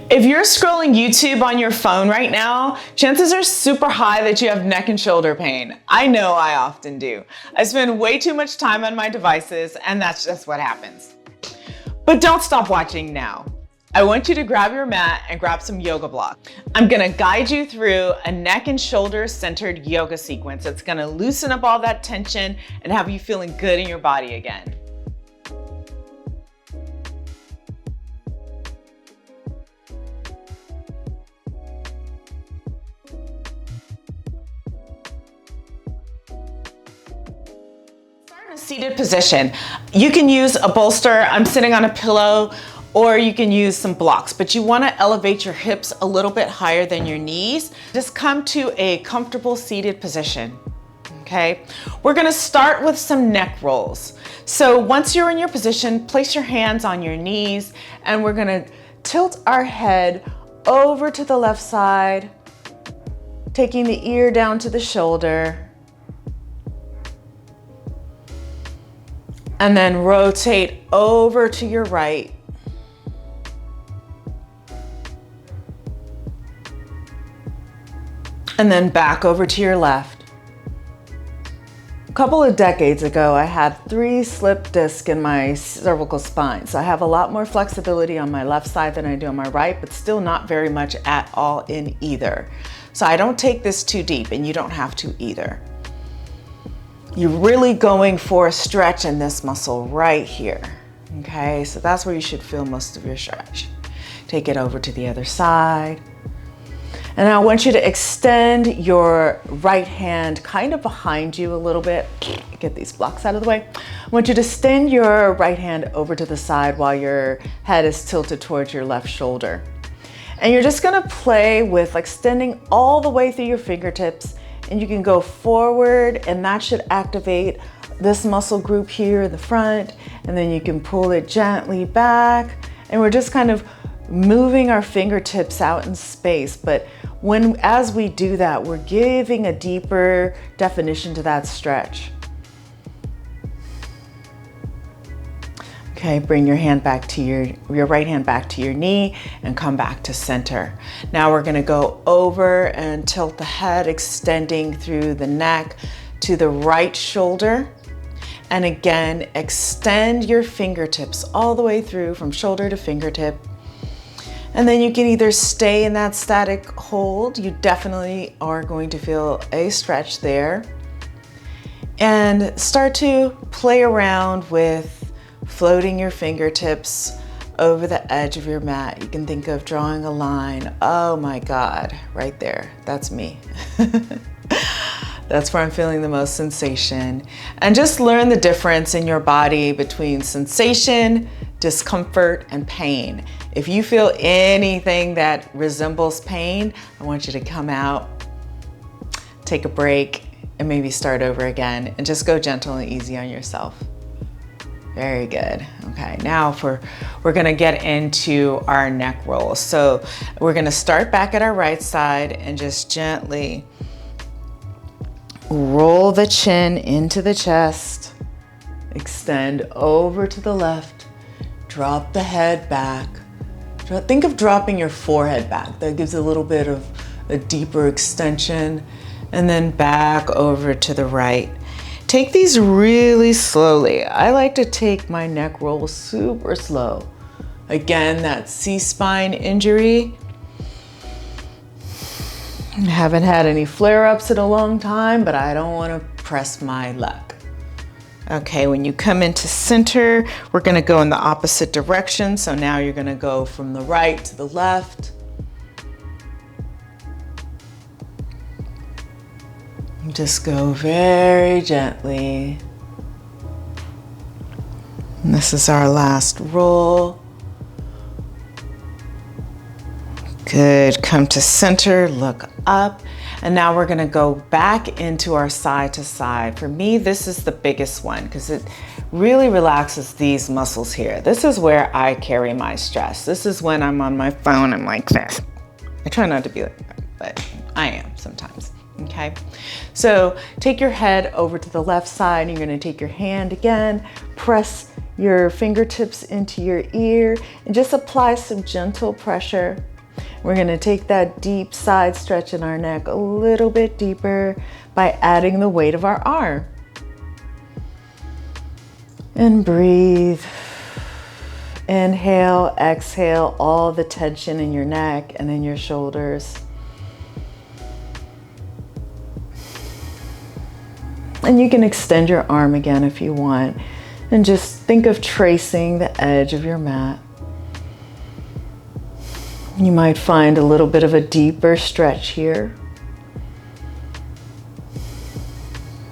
If you're scrolling YouTube on your phone right now, chances are super high that you have neck and shoulder pain. I know I often do. I spend way too much time on my devices, and that's just what happens. But don't stop watching now. I want you to grab your mat and grab some yoga blocks. I'm gonna guide you through a neck and shoulder centered yoga sequence that's gonna loosen up all that tension and have you feeling good in your body again. Start in a seated position. You can use a bolster. I'm sitting on a pillow, or you can use some blocks, but you wanna elevate your hips a little bit higher than your knees. Just come to a comfortable seated position, okay? We're gonna start with some neck rolls. So once you're in your position, place your hands on your knees, and we're gonna tilt our head over to the left side, taking the ear down to the shoulder, and then rotate over to your right. And then back over to your left. A couple of decades ago, I had 3 slip discs in my cervical spine. So I have a lot more flexibility on my left side than I do on my right, but still not very much at all in either. So I don't take this too deep, and you don't have to either. You're really going for a stretch in this muscle right here. Okay, so that's where you should feel most of your stretch. Take it over to the other side. And I want you to extend your right hand kind of behind you a little bit. Get these blocks out of the way. I want you to extend your right hand over to the side while your head is tilted towards your left shoulder. And you're just gonna play with extending all the way through your fingertips, and you can go forward, and that should activate this muscle group here in the front, and then you can pull it gently back, and we're just kind of moving our fingertips out in space. But as we do that, we're giving a deeper definition to that stretch. Okay, bring your hand back to your right hand back to your knee and come back to center. Now we're gonna go over and tilt the head, extending through the neck to the right shoulder. And again, extend your fingertips all the way through from shoulder to fingertip. And then you can either stay in that static hold. You definitely are going to feel a stretch there. And start to play around with floating your fingertips over the edge of your mat. You can think of drawing a line. Oh my God, right there, that's me. That's where I'm feeling the most sensation. And just learn the difference in your body between sensation, discomfort, and pain. If you feel anything that resembles pain, I want you to come out, take a break, and maybe start over again, and just go gentle and easy on yourself. Very good. Okay, now we're gonna get into our neck rolls. So we're gonna start back at our right side and just gently roll the chin into the chest, extend over to the left, drop the head back. Think of dropping your forehead back. That gives a little bit of a deeper extension, and then back over to the right. Take these really slowly. I like to take my neck roll super slow. Again, that C-spine injury. I haven't had any flare-ups in a long time, but I don't want to press my luck. Okay, when you come into center, we're gonna go in the opposite direction. So now you're gonna go from the right to the left. Just go very gently. And this is our last roll. Good, come to center, look up. And now we're gonna go back into our side to side. For me, this is the biggest one because it really relaxes these muscles here. This is where I carry my stress. This is when I'm on my phone, I'm like this. I try not to be like that, but I am sometimes, okay? So take your head over to the left side. You're gonna take your hand again, press your fingertips into your ear and just apply some gentle pressure. We're going to take that deep side stretch in our neck a little bit deeper by adding the weight of our arm. And breathe. Inhale, exhale all the tension in your neck and in your shoulders. And you can extend your arm again if you want. And just think of tracing the edge of your mat. You might find a little bit of a deeper stretch here.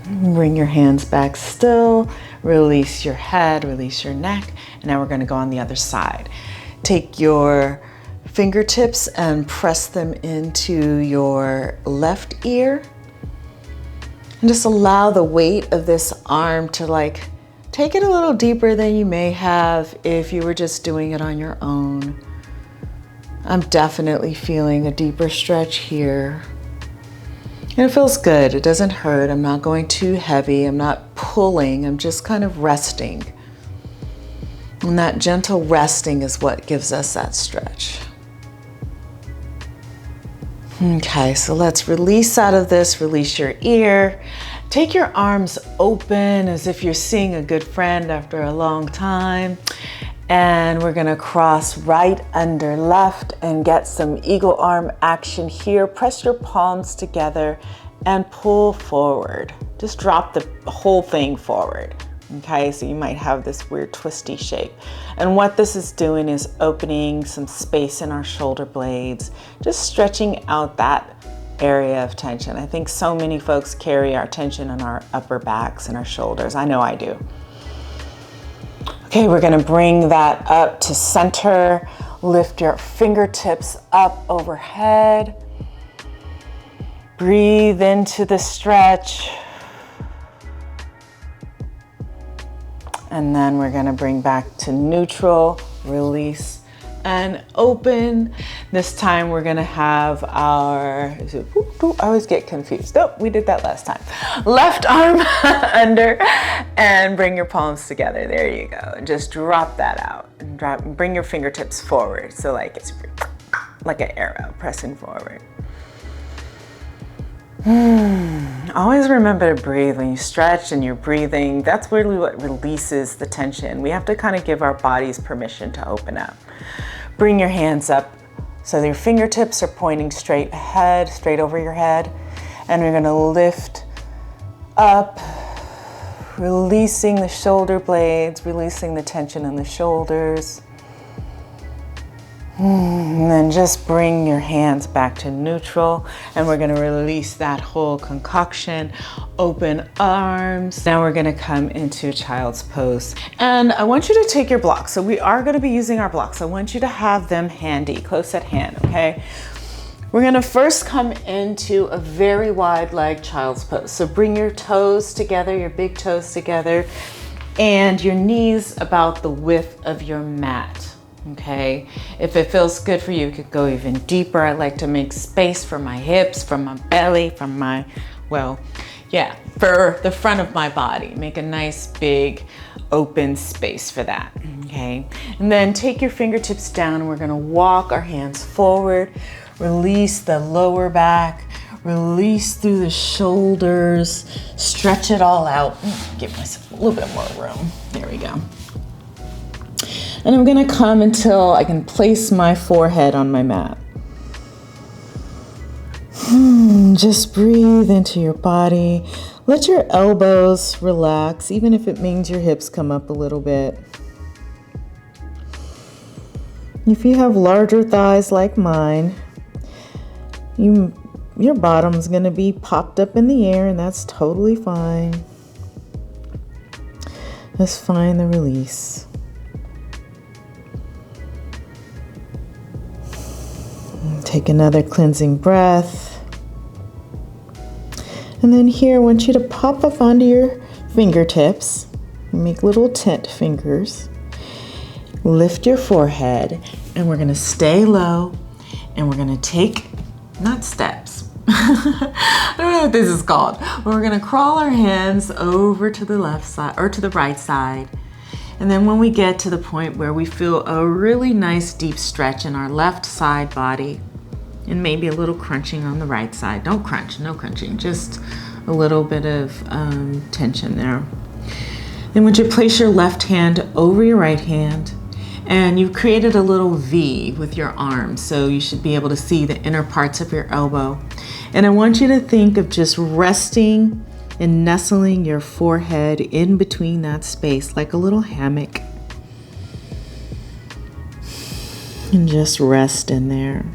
Bring your hands back still. Release your head, release your neck. And now we're going to go on the other side. Take your fingertips and press them into your left ear. And just allow the weight of this arm to take it a little deeper than you may have if you were just doing it on your own. I'm definitely feeling a deeper stretch here. And it feels good. It doesn't hurt. I'm not going too heavy. I'm not pulling. I'm just kind of resting. And that gentle resting is what gives us that stretch. Okay, so let's release out of this, release your ear. Take your arms open as if you're seeing a good friend after a long time. And we're gonna cross right under left and get some eagle arm action here. Press your palms together and pull forward. Just drop the whole thing forward. Okay, so you might have this weird twisty shape. And what this is doing is opening some space in our shoulder blades, just stretching out that area of tension. I think so many folks carry our tension in our upper backs and our shoulders. I know I do. Okay, we're gonna bring that up to center. Lift your fingertips up overhead. Breathe into the stretch. And then we're gonna bring back to neutral, release, and open. This time we're gonna have our, I always get confused. Nope, we did that last time. Left arm under and bring your palms together. There you go. And just drop that out and bring your fingertips forward. So it's like an arrow pressing forward. Always remember to breathe when you stretch and you're breathing. That's really what releases the tension. We have to kind of give our bodies permission to open up. Bring your hands up so your fingertips are pointing straight ahead, straight over your head. And we're going to lift up, releasing the shoulder blades, releasing the tension in the shoulders. And then just bring your hands back to neutral, and we're going to release that whole concoction. Open arms. Now we're going to come into child's pose. And I want you to take your blocks. So we are going to be using our blocks. I want you to have them handy, close at hand, okay? We're going to first come into a very wide leg child's pose. So bring your toes together, your big toes together, and your knees about the width of your mat. Okay, if it feels good for you, you could go even deeper. I like to make space for my hips, from my belly, from my, for the front of my body. Make a nice big open space for that, okay? And then take your fingertips down and we're gonna walk our hands forward, release the lower back, release through the shoulders, stretch it all out. Give myself a little bit more room. There we go. And I'm gonna come until I can place my forehead on my mat. Just breathe into your body. Let your elbows relax, even if it means your hips come up a little bit. If you have larger thighs like mine, your bottom's gonna be popped up in the air, and that's totally fine. Just find the release. Take another cleansing breath. And then here, I want you to pop up onto your fingertips. Make little tent fingers. Lift your forehead, and we're gonna stay low, and we're gonna take, not steps. I don't know what this is called. But we're gonna crawl our hands over to the left side, or to the right side. And then when we get to the point where we feel a really nice deep stretch in our left side body, and maybe a little crunching on the right side. Don't crunch, no crunching, just a little bit of tension there. Then would you place your left hand over your right hand, and you've created a little V with your arms, so you should be able to see the inner parts of your elbow. And I want you to think of just resting and nestling your forehead in between that space like a little hammock. And just rest in there.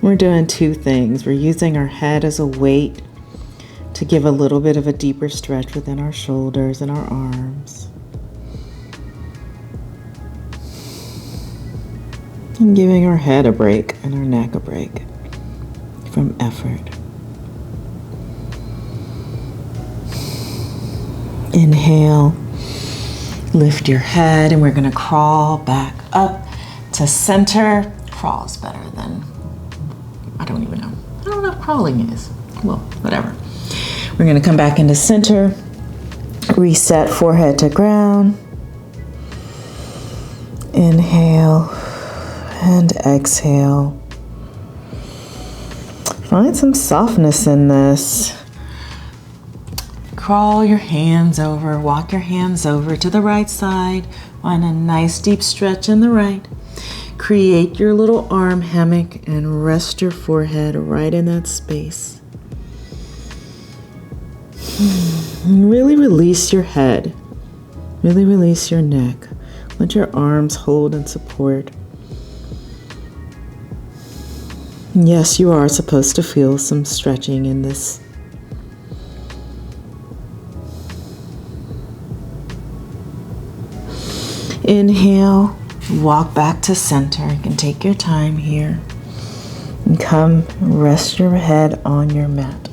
We're doing two things. We're using our head as a weight to give a little bit of a deeper stretch within our shoulders and our arms. And giving our head a break and our neck a break from effort. Inhale, lift your head, and we're going to crawl back up to center. Crawl is better than, I don't even know. I don't know what crawling is. Well, whatever. We're going to come back into center, reset forehead to ground. Inhale and exhale. Find some softness in this. Crawl your hands over, walk your hands over to the right side. Find a nice deep stretch in the right. Create your little arm hammock and rest your forehead right in that space. Really release your head. Really release your neck. Let your arms hold and support. Yes, you are supposed to feel some stretching in this. Inhale, walk back to center. You can take your time here. And come rest your head on your mat.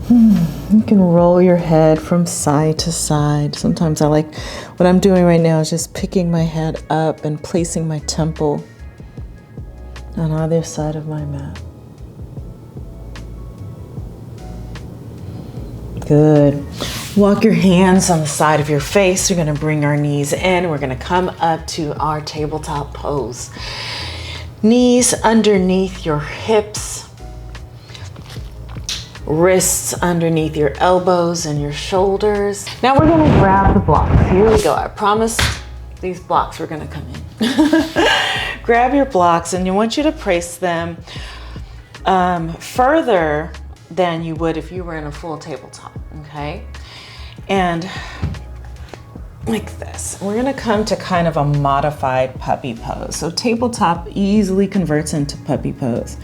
You can roll your head from side to side. Sometimes I like, what I'm doing right now is just picking my head up and placing my temple on either side of my mat. Good. Walk your hands on the side of your face. You're going to bring our knees in. We're going to come up to our tabletop pose. Knees underneath your hips. Wrists underneath your elbows and your shoulders. Now we're going to grab the blocks. Here we go. I promise these blocks are going to come in. Grab your blocks, and I want you to place them further than you would if you were in a full tabletop, okay? And like this. We're going to come to kind of a modified puppy pose. So tabletop easily converts into puppy pose.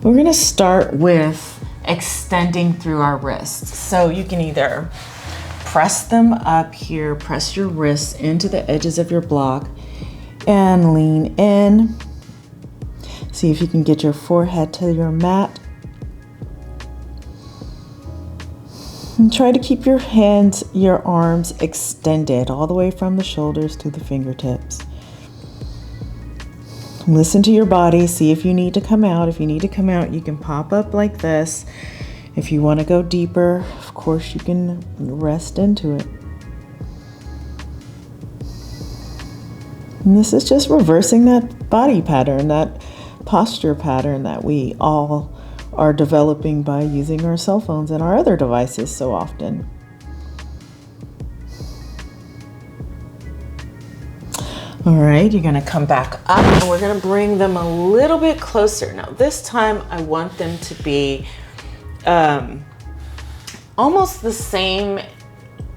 We're going to start with extending through our wrists. So you can either press them up here, press your wrists into the edges of your block and lean in. See if you can get your forehead to your mat. And try to keep your hands, your arms extended all the way from the shoulders to the fingertips. Listen to your body. See if you need to come out. If you need to come out, you can pop up like this. If you want to go deeper, of course, you can rest into it. And this is just reversing that body pattern, that posture pattern that we all are developing by using our cell phones and our other devices so often. All right, you're gonna come back up and we're gonna bring them a little bit closer. Now this time I want them to be almost the same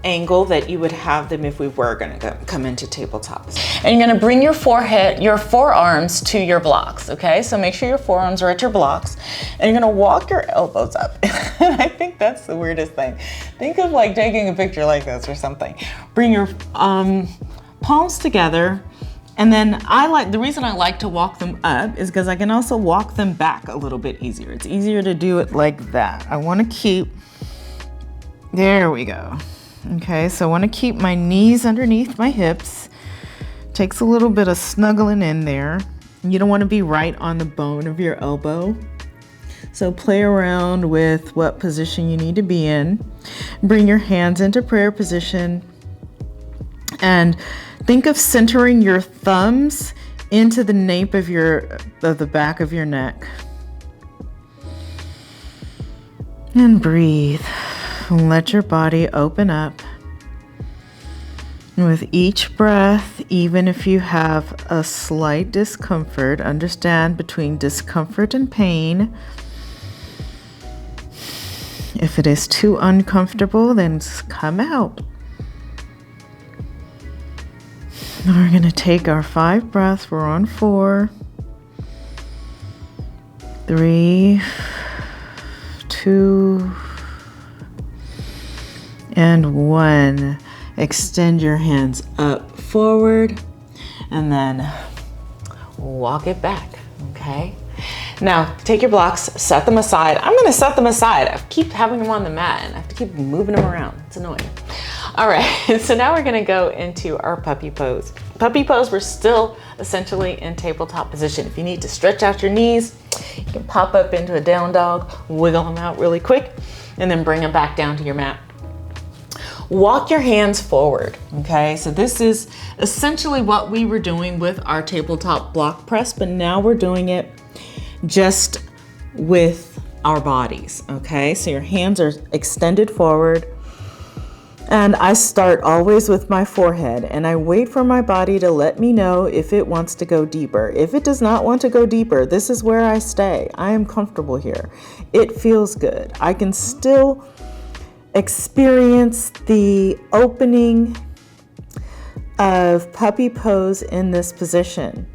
angle that you would have them if we were gonna come into tabletops. And you're gonna bring your forearms to your blocks, okay? So make sure your forearms are at your blocks, and you're gonna walk your elbows up. I think that's the weirdest thing. Think of like taking a picture like this or something. Bring your palms together, and then the reason I like to walk them up is because I can also walk them back a little bit easier. It's easier to do it like that. I wanna keep, there we go. Okay, so I want to keep my knees underneath my hips. Takes a little bit of snuggling in there. You don't want to be right on the bone of your elbow. So play around with what position you need to be in. Bring your hands into prayer position. And think of centering your thumbs into the nape of the back of your neck. And breathe. Let your body open up. And with each breath, even if you have a slight discomfort, understand between discomfort and pain. If it is too uncomfortable, then come out. Now we're going to take our 5 breaths. We're on 4, 3, 2, and 1. Extend your hands up forward and then walk it back, okay? Now, take your blocks, set them aside. I'm gonna set them aside. I keep having them on the mat and I have to keep moving them around. It's annoying. All right, so now we're gonna go into our puppy pose. Puppy pose, we're still essentially in tabletop position. If you need to stretch out your knees, you can pop up into a down dog, wiggle them out really quick, and then bring them back down to your mat. Walk your hands forward, okay? So this is essentially what we were doing with our tabletop block press, but now we're doing it just with our bodies, okay? So your hands are extended forward, and I start always with my forehead, and I wait for my body to let me know if it wants to go deeper. If it does not want to go deeper, this is where I stay. I am comfortable here. It feels good. I can still experience the opening of puppy pose in this position.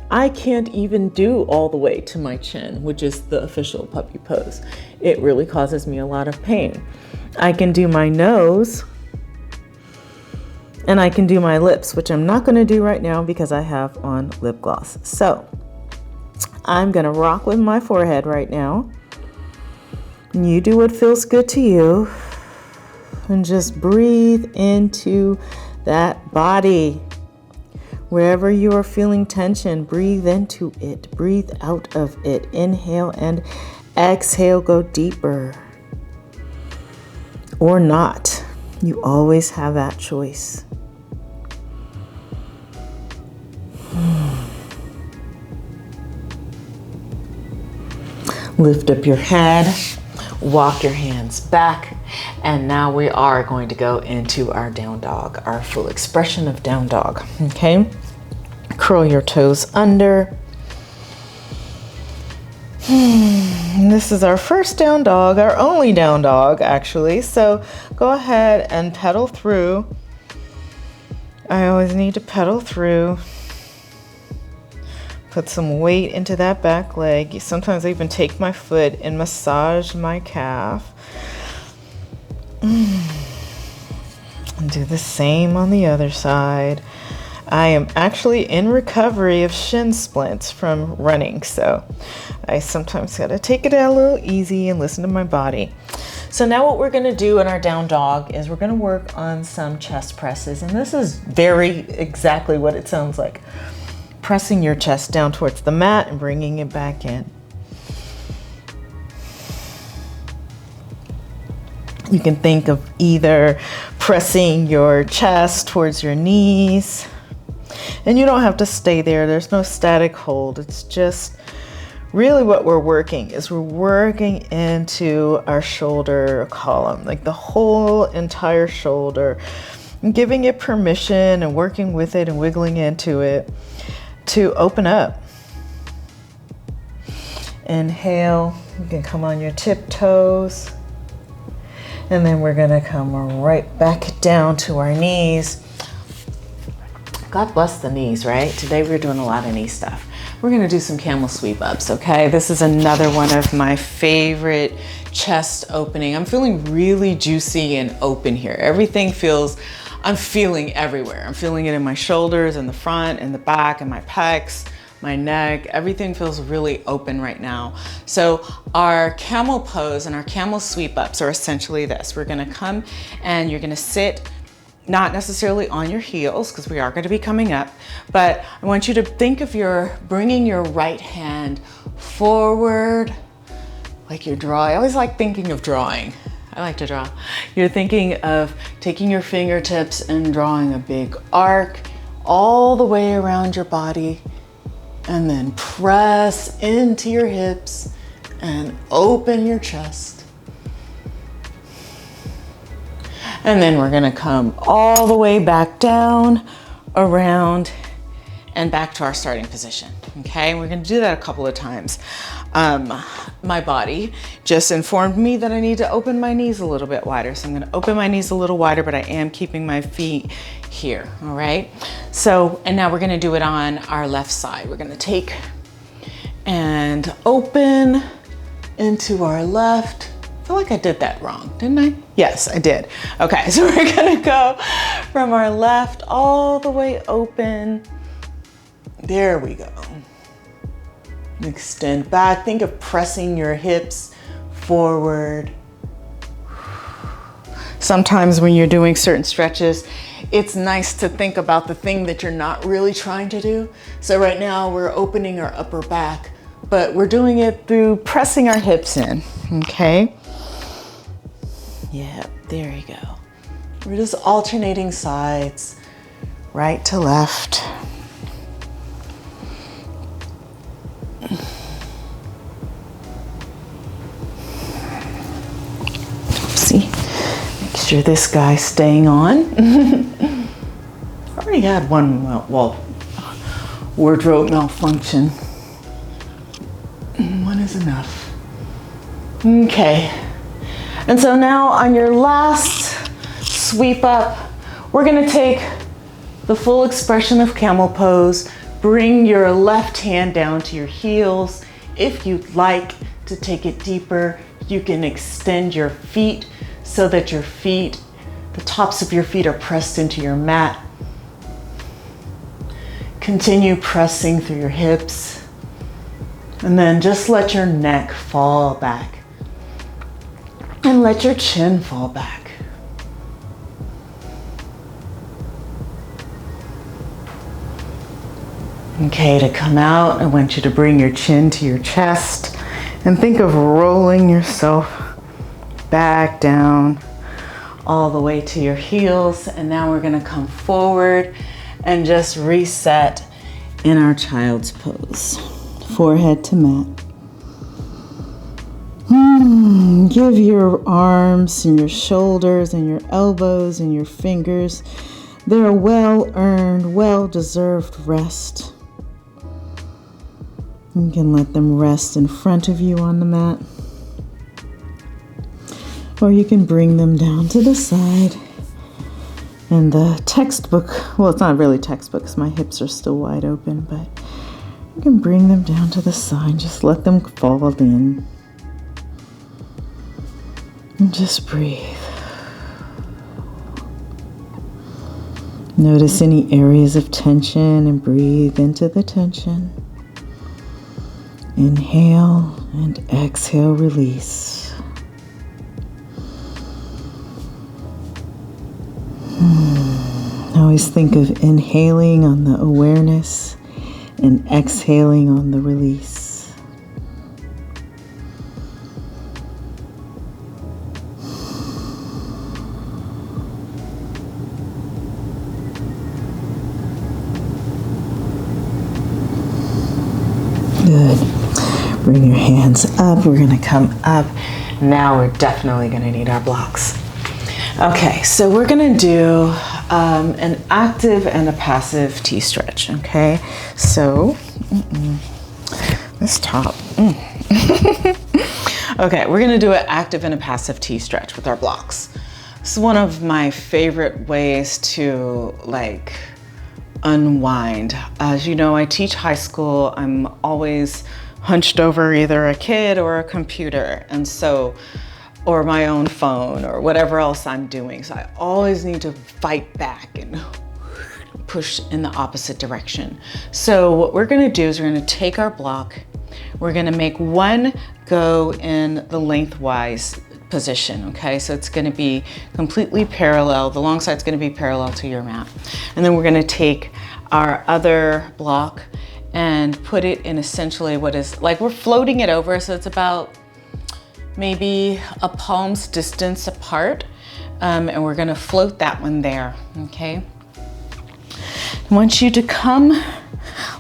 I can't even do all the way to my chin, which is the official puppy pose. It really causes me a lot of pain. I can do my nose and I can do my lips, which I'm not going to do right now because I have on lip gloss. So I'm going to rock with my forehead right now. You do what feels good to you and just breathe into that body. Wherever you are feeling tension, breathe into it, breathe out of it. Inhale and exhale, go deeper or not. You always have that choice. Lift up your head. Walk your hands back, and now we are going to go into our down dog, our full expression of down dog, okay? Curl your toes under. This is our first down dog, our only down dog, actually, so go ahead and pedal through. I always need to pedal through. Put some weight into that back leg. Sometimes I even take my foot and massage my calf. And do the same on the other side. I am actually in recovery of shin splints from running, so I sometimes gotta take it a little easy and listen to my body. So now what we're gonna do in our down dog is we're gonna work on some chest presses, and this is very exactly what it sounds like. Pressing your chest down towards the mat and bringing it back in. You can think of either pressing your chest towards your knees, and you don't have to stay there. There's no static hold. It's just really what we're working into our shoulder column, like the whole entire shoulder, and giving it permission and working with it and wiggling into it to open up. Inhale, you can come on your tiptoes, and then we're gonna come right back down to our knees. God bless the knees, right? Today we're doing a lot of knee stuff. We're gonna do some camel sweep ups, okay? This is another one of my favorite chest opening. I'm feeling really juicy and open here. Everything feels, I'm feeling everywhere. I'm feeling it in my shoulders, in the front, in the back, in my pecs, my neck. Everything feels really open right now. So our camel pose and our camel sweep ups are essentially this. We're gonna come and you're gonna sit, not necessarily on your heels because we are gonna be coming up, but I want you to think of bringing your right hand forward like you're drawing. I always like thinking of drawing. I like to draw. You're thinking of taking your fingertips and drawing a big arc all the way around your body, and then press into your hips and open your chest. And then we're gonna come all the way back down, around, and back to our starting position, okay? We're gonna do that a couple of times. My body just informed me that I need to open my knees a little bit wider. So I'm gonna open my knees a little wider, but I am keeping my feet here, all right? So, and now we're gonna do it on our left side. We're gonna take and open into our left. I feel like I did that wrong, didn't I? Yes, I did. Okay, so we're gonna go from our left all the way open. There we go. Extend back. Think of pressing your hips forward. Sometimes when you're doing certain stretches, it's nice to think about the thing that you're not really trying to do. So right now we're opening our upper back, but we're doing it through pressing our hips in, okay? Yeah, there you go. We're just alternating sides, right to left. See, make sure this guy's staying on. I already had one, well, wardrobe malfunction. One is enough. Okay. And so now on your last sweep up, we're gonna take the full expression of camel pose. Bring your left hand down to your heels. If you'd like to take it deeper, you can extend your feet so that your feet, the tops of your feet are pressed into your mat. Continue pressing through your hips. And then just let your neck fall back. And let your chin fall back. Okay, to come out, I want you to bring your chin to your chest and think of rolling yourself back down all the way to your heels. And now we're gonna come forward and just reset in our child's pose, forehead to mat. Give your arms and your shoulders and your elbows and your fingers their well-earned, well-deserved rest. You can let them rest in front of you on the mat. Or you can bring them down to the side. And the textbook, well, it's not really textbook because my hips are still wide open, but you can bring them down to the side. Just let them fall in. And just breathe. Notice any areas of tension and breathe into the tension. Inhale and exhale, release. Always think of inhaling on the awareness and exhaling on the release. Good. Bring your hands up. We're going to come up. Now we're definitely going to need our blocks. Okay, so we're going to do an active and a passive T-stretch, okay? So, this top. Okay, we're going to do an active and a passive T-stretch with our blocks. This is one of my favorite ways to unwind. As you know, I teach high school. I'm always hunched over either a kid or a computer, and so, or my own phone or whatever else I'm doing. So I always need to fight back and push in the opposite direction. So what we're gonna do is we're gonna take our block, we're gonna make one go in the lengthwise position, okay? So it's gonna be completely parallel. The long side's gonna be parallel to your mat. And then we're gonna take our other block and put it in essentially what is, like we're floating it over, so it's about maybe a palm's distance apart, and we're gonna float that one there, okay? I want you to come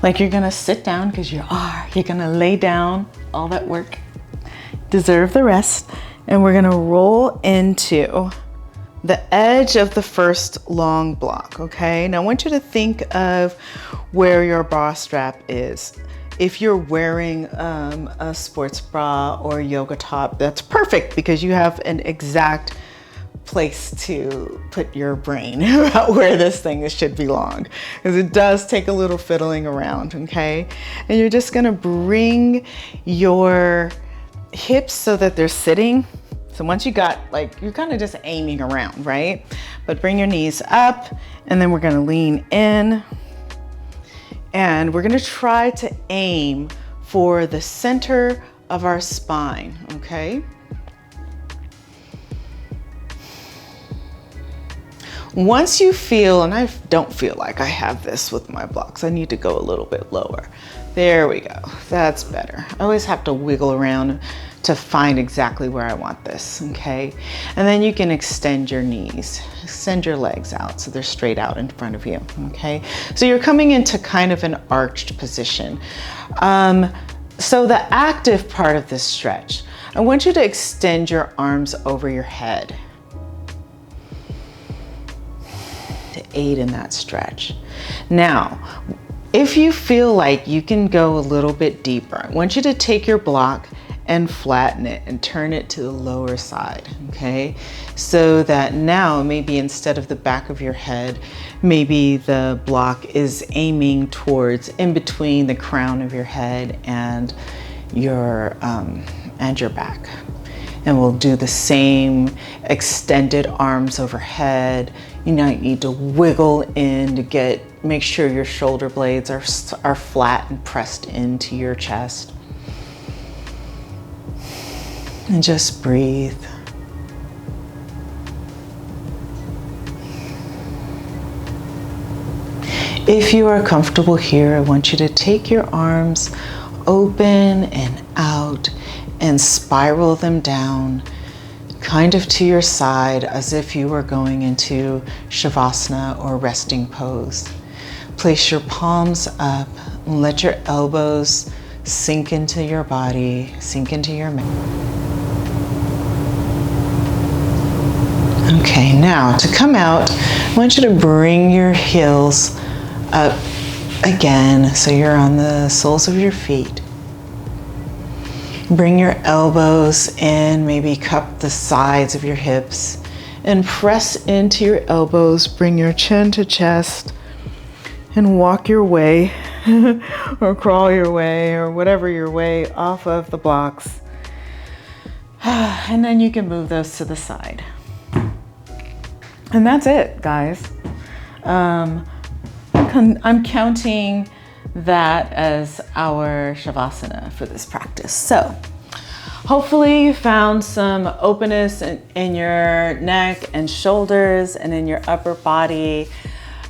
like you're gonna sit down, because you are. You're gonna lay down, all that work. Deserve the rest. And we're gonna roll into the edge of the first long block, okay? Now I want you to think of where your bra strap is. If you're wearing a sports bra or yoga top, that's perfect, because you have an exact place to put your brain about where this thing should belong, because it does take a little fiddling around, okay? And you're just gonna bring your hips so that they're sitting. So once you got, like, you're kind of just aiming around, right? But bring your knees up, and then we're gonna lean in, and we're gonna try to aim for the center of our spine, okay? Once you feel, and I don't feel like I have this with my blocks, I need to go a little bit lower. There we go, that's better. I always have to wiggle around to find exactly where I want this, okay? And then you can extend your knees, extend your legs out so they're straight out in front of you, okay? So you're coming into kind of an arched position. So the active part of this stretch, I want you to extend your arms over your head to aid in that stretch. Now, if you feel like you can go a little bit deeper, I want you to take your block and flatten it and turn it to the lower side, okay? So that now maybe instead of the back of your head, maybe the block is aiming towards in between the crown of your head and your back. And we'll do the same extended arms overhead. You might need to wiggle in to make sure your shoulder blades are flat and pressed into your chest. And just breathe. If you are comfortable here, I want you to take your arms open and out and spiral them down kind of to your side as if you were going into Shavasana or resting pose. Place your palms up and let your elbows sink into your body, sink into your mat. Okay, now to come out, I want you to bring your heels up again so you're on the soles of your feet. Bring your elbows in, maybe cup the sides of your hips and press into your elbows. Bring your chin to chest and walk your way or crawl your way or whatever your way off of the blocks. And then you can move those to the side. And that's it, guys. I'm counting that as our Shavasana for this practice. So hopefully you found some openness in your neck and shoulders and in your upper body.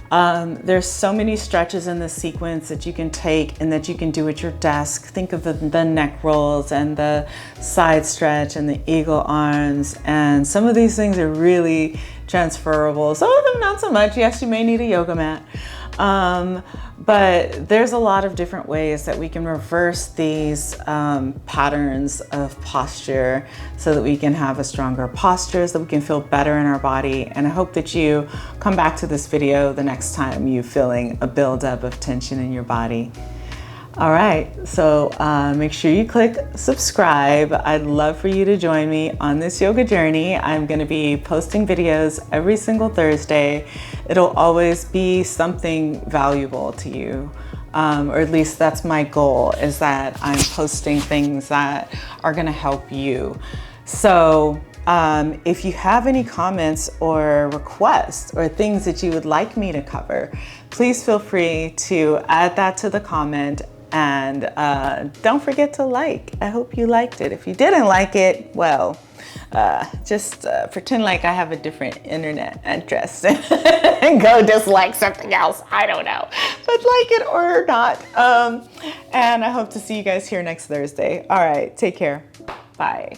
There's so many stretches in this sequence that you can take and that you can do at your desk. Think of the neck rolls and the side stretch and the eagle arms. And some of these things are really transferable. Some of them not so much. Yes, you may need a yoga mat. But there's a lot of different ways that we can reverse these patterns of posture so that we can have a stronger posture, so that we can feel better in our body. And I hope that you come back to this video the next time you're feeling a buildup of tension in your body. All right, so make sure you click subscribe. I'd love for you to join me on this yoga journey. I'm gonna be posting videos every single Thursday. It'll always be something valuable to you, or at least that's my goal, is that I'm posting things that are gonna help you. So if you have any comments or requests or things that you would like me to cover, please feel free to add that to the comment. And don't forget to like. I hope you liked it. If you didn't like it, well, just pretend like I have a different internet address and go dislike something else. I don't know, but like it or not. And I hope to see you guys here next Thursday. All right, take care. Bye.